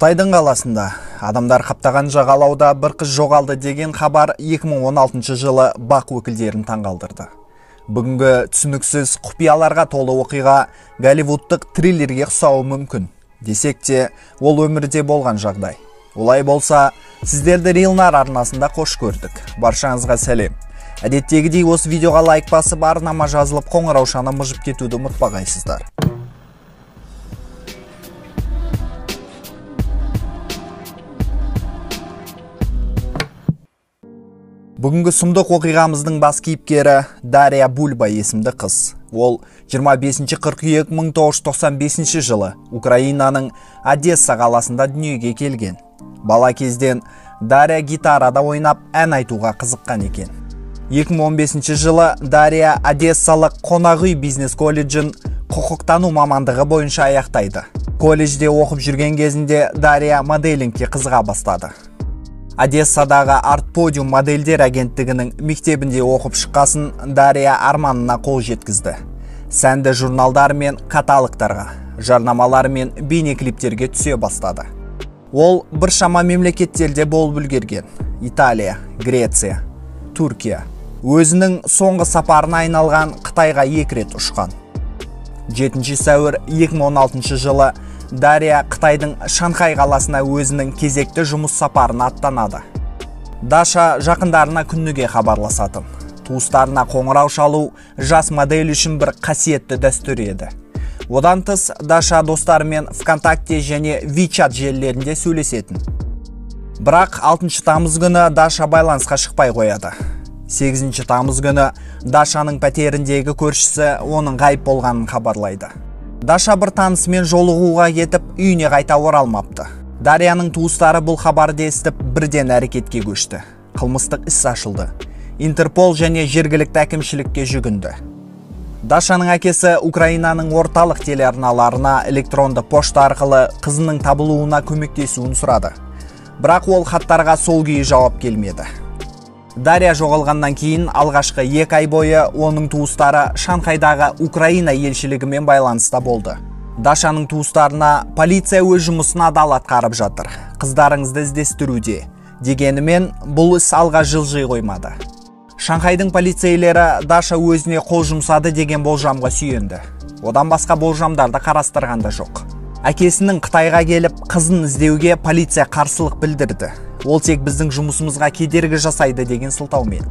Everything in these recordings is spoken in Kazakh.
Қытайдың қаласында адамдар қаптаған жағалауда бір қыз жоғалды деген хабар 2016 жылы бақ өкілдерін таңғалдырды. Бүгінгі түсініксіз құпияларға толы оқиға Голливудтық триллерге ұқсауы мүмкін. Десек те, ол өмірде болған жағдай. Олай болса, сіздерді Рилнар арнасында қош көрдік. Баршаңызға сәлем. Әдеттегідей осы видеоға лайк басып, арнама жазылып, қоңыраушаны мыжып кетуді ұмытпағайсыздар. Бүгінгі сұмдық оқиғамыздың бас кейіпкері Дарья Бульба есімді қыз. Ол 25 қыркүйек 1995 жылы Украинаның Одесса қаласында дүниеге келген. Бала кезден Дарья гитарада ойнап ән айтуға қызыққан екен. 2015 жылы Дарья Одессалық қонақүй бизнес колледжін құқықтану мамандығы бойынша аяқтайды. Колледжде оқып жүрген кезінде Дарья моделингке қызыға бастады. Одессадағы Art Podium модельдер агенттігінің мектебінде оқып шыққасын Дарья арманына қол жеткізді. Сәнді журналдар мен каталогтарға, жарнамалар мен бейнеклиптерге түсе бастады. Ол біршама мемлекеттерде болып үлгерген. Италия, Греция, Түркия. Өзінің соңғы сапарына айналған Қытайға 2 рет ұшқан. 7 сәуір 2016 жылы Дарья Қытайдың Шанхай қаласына өзінің кезекті жұмыс сапарына аттанады. Даша жақындарына күніге хабарласатын. Туыстарына қоңырау шалу жас модель үшін бір қасиетті дәстүр еді. Одан тыс, Даша достарымен ВКонтакте және WeChat желілерінде сөйлесетін. Бірақ 6 тамыз күні Даша байланысқа шықпай қояды. 8 тамыз күні Дашаның пәтеріндегі көршісі оның ғайып болғанын хабарлайды. Даша бір танысымен жолығуға кетіп, үйіне қайта оралмапты. Дарьяның туыстары бұл хабарды естіп, бірден әрекетке көшті. Қылмыстық іс ашылды. Интерпол және жергілікті әкімшілікке жүгінді. Дашаның әкесі Украинаның орталық телеарналарына электронды пошта арқылы қызының табылуына көмектесуін сұрады. Бірақ ол хаттарға сол күйі жауап келмеді. Дарья жоғалғаннан кейін алғашқы 2 ай бойы оның туыстары Шанхайдағы Украина елшілігімен байланыста болды. Дашаның туыстарына полиция өз жұмысын адал атқарып жатыр. Қыздарыңызды іздестіруде. Дегенімен бұл іс алға жылжи қоймады. Шанхайдың полицейлері Даша өзіне қол жұмсады деген болжамға сүйенді. Одан басқа болжамдарды қарастырғанда жоқ. Әкесінің Қытайға келіп, қызын іздеуге полиция қарсылық білдірді. Ол тек біздің жұмысымызға кедергі жасайды деген сылтаумен.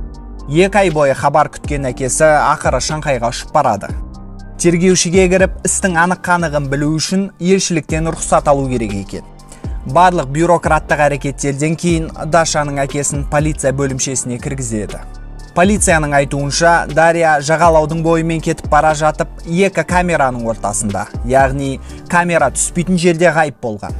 2 ай бойы хабар күткен әкесі ақыры Шанхайға ұшып барады. Тергеушіге кіріп, істің анық-қанығын білу үшін елшіліктен рұқсат алу керек екен. Барлық бюрократтық әрекеттерден кейін Дашаның әкесін полиция бөлімшесіне кіргізеді. Полицияның айтуынша, Дарья жағалаудың бойымен кетіп бара жатып, 2 камераның ортасында, яғни камера түспейтін жерде ғайып болған.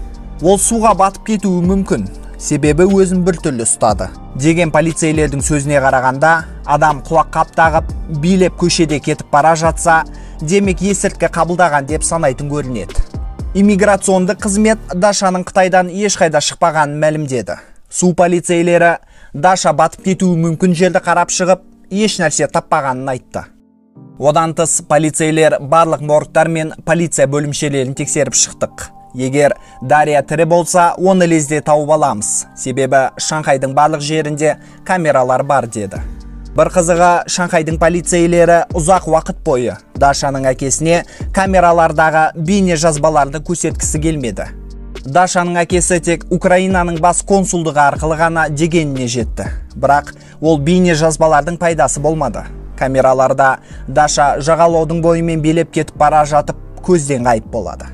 Ол суға батып кетуі мүмкін, себебі өзін бір түрлі ұстады. Деген полицейлердің сөзіне қарағанда, адам құлаққап тағып, билеп көшеде кетіп бара жатса, демек есірткі қабылдаған деп санайтын көрінеді. Иммиграционды қызмет Дашаның Қытайдан ешқайда шықпағанын мәлімдеді. Су полицейлері Даша батып кетуі мүмкін жерді қарап шығып, еш нәрсе таппағанын айтты. Одан тыс, полицейлер барлық моргтар мен полиция бөлімшелерін тексеріп шықтық. Егер Дарья тірі болса, оны лезде тауып аламыз. Себебі Шанхайдың барлық жерінде камералар бар деді. Бір қызығы, Шанхайдың полицейлері ұзақ уақыт бойы Дашаның әкесіне камералардағы бейне жазбаларды көрсеткісі келмеді. Дашаның әкесі тек Украинаның бас консулдығы арқылы ғана дегеніне жетті. Бірақ ол бейне жазбалардың пайдасы болмады. Камераларда Даша жағалаудың бойымен билеп кетіп бара жатып, көзден ғайып болады.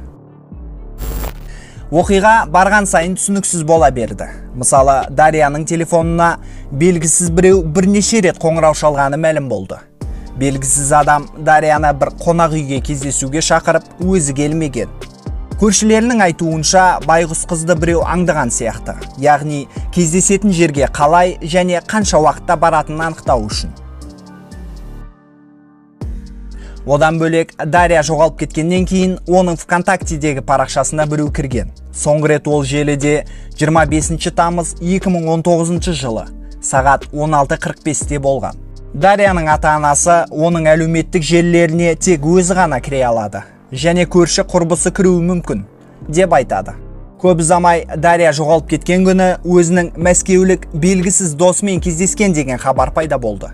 Оқиға барған сайын түсініксіз бола берді. Мысалы, Дарьяның телефонына белгісіз біреу бірнеше рет қоңырау шалғаны мәлім болды. Белгісіз адам Дарьяны бір қонақ үйге кездесуге шақырып, өзі келмеген. Көршілерінің айтуынша, байғұс қызды біреу аңдыған сияқты. Яғни, кездесетін жерге қалай және қанша уақытта баратынын анықтау үшін. Одан бөлек, Дарья жоғалып кеткеннен кейін, оның ВКонтактедегі парақшасына біреу кірген. Соңғы рет ол желіде 25 тамыз 2019 жылы, сағат 16:45-те болған. Дарьяның ата-анасы оның әлеуметтік желілеріне тек өзі ғана кіре алады. Және көрші құрбысы кіруі мүмкін, деп айтады. Көп ұзамай Дарья жоғалып кеткен күні өзінің мәскеулік белгісіз досымен кездескен деген хабар пайда болды.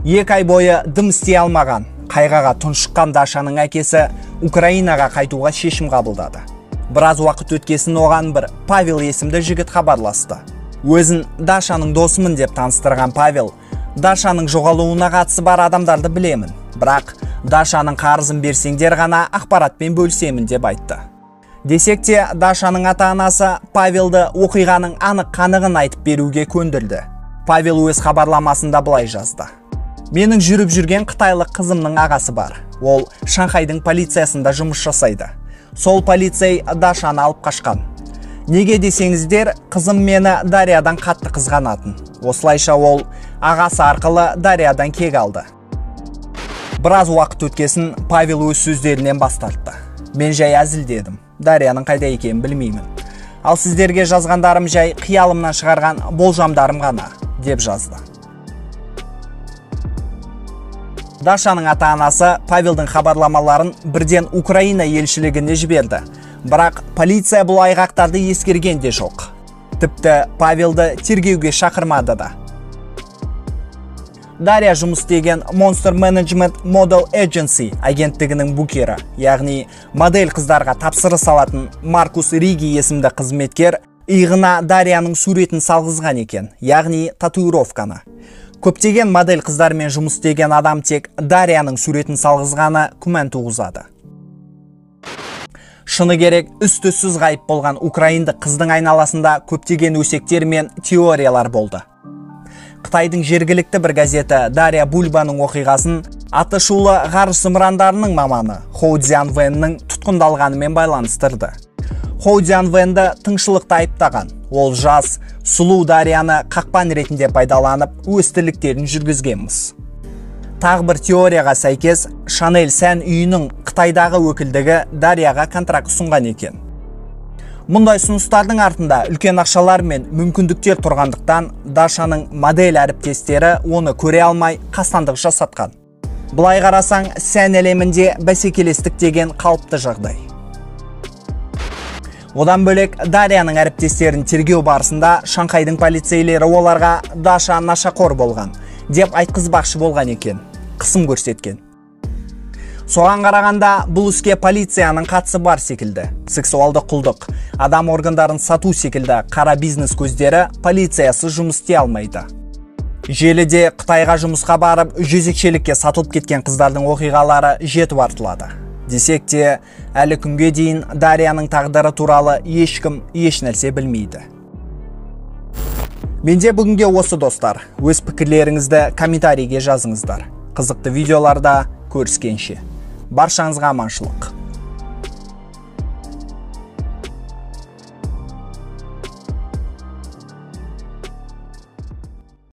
2 ай бойы дым істей алмаған, қайғаға тұншыққан Дашаның әкесі Украинаға қайтуға шешім қабылдады. Біраз уақыт өткесін оған бір Павел есімді жігіт хабарласты. Өзін Дашаның досымын деп таныстырған Павел, Дашаның жоғалуына қатысы бар адамдарды білемін, бірақ Дашаның қарызын берсеңдер ғана ақпаратпен бөлісемін деп айтты. Десек те, Дашаның ата-анасы Павелді оқиғаның анық-қанығын айтып беруге көндірді. Павел өз хабарламасында былай жазды: «Менің жүріп жүрген қытайлық қызымның ағасы бар. Ол Шанхайдың полициясында жұмыс жасайды. Сол полицей Дашаны алып қашқан. Неге десеңіздер, қызым мені Дарьядан қатты қызғанатын. Осылайша ол ағасы арқылы Дарьядан кек алды». Біраз уақыт өткесін Павел өз сөздерінен бас тартты. «Мен жай әзілдедім. Дарьяның қайда екенін білмеймін. Ал сіздерге жазғандарым жай қиялымнан шығарған болжамдарым ғана», деп жазды. Дашаның ата-анасы Павелдің хабарламаларын бірден Украина елшілігіне жіберді. Бірақ полиция бұл айғақтарды ескерген де жоқ. Тіпті Павелді тергеуге шақырмады да. Дарья жұмыс істеген Monster Management Model Agency агенттігінің букері, яғни модель қыздарға тапсырыс алатын Маркус Риги есімді қызметкер иығына Дарьяның суретін салғызған екен, яғни татуировканы. Көптеген модель қыздармен жұмыс істеген адам тек Дарьяның суретін салғызғаны күмән туғызады. Шыны керек, үсті-үстісіз ғайып болған украиндық қыздың айналасында көптеген өсектер мен теориялар болды. Қытайдың жергілікті бір газеті Дарья Бульбаның оқиғасын аты шулы ғарыш зымырандарының маманы Хоу Цзяньвэннің тұтқындалғанымен байланыстырды. Хоу Цзяньвэнді тыңшылықта айыптаған. Ол жас, сұлу Дарьяны қақпан ретінде пайдаланып, өз тірліктерін жүргізгенміз. Тағы бір теорияға сәйкес, Шанель сән үйінің Қытайдағы өкілдігі Дарьяға контракт ұсынған екен. Мұндай ұсыныстардың артында үлкен ақшалар мен мүмкіндіктер тұрғандықтан, Дашаның модель әріптестері оны көре алмай қастандық жасатқан. Бұлай қарасаң, сән әлемінде бәсекелестік деген қалыпты жағдай. Одан бөлек, Дарьяның әріптестерін тергеу барысында Шанхайдың полицейлері оларға Даша нашақор болған деп айтқызбақшы болған екен, қысым көрсеткен. Соған қарағанда бұл іске полицияның қатысы бар секілді. Сексуалды құлдық, адам органдарын сату секілді қара бизнес көздері полициясы жұмыс істей алмайды. Желіде Қытайға жұмысқа барып, жезекшелікке сатылып кеткен қыздардың оқиғалары жетіп артылады. Десек те, әлі күнге дейін Дарьяның тағдыры туралы ешкім еш нәрсе білмейді. Менде бүгінге осы достар. Өз пікірлеріңізді комментарийге жазыңыздар. Қызықты видеоларда көріскенше. Баршаңызға аманшылық.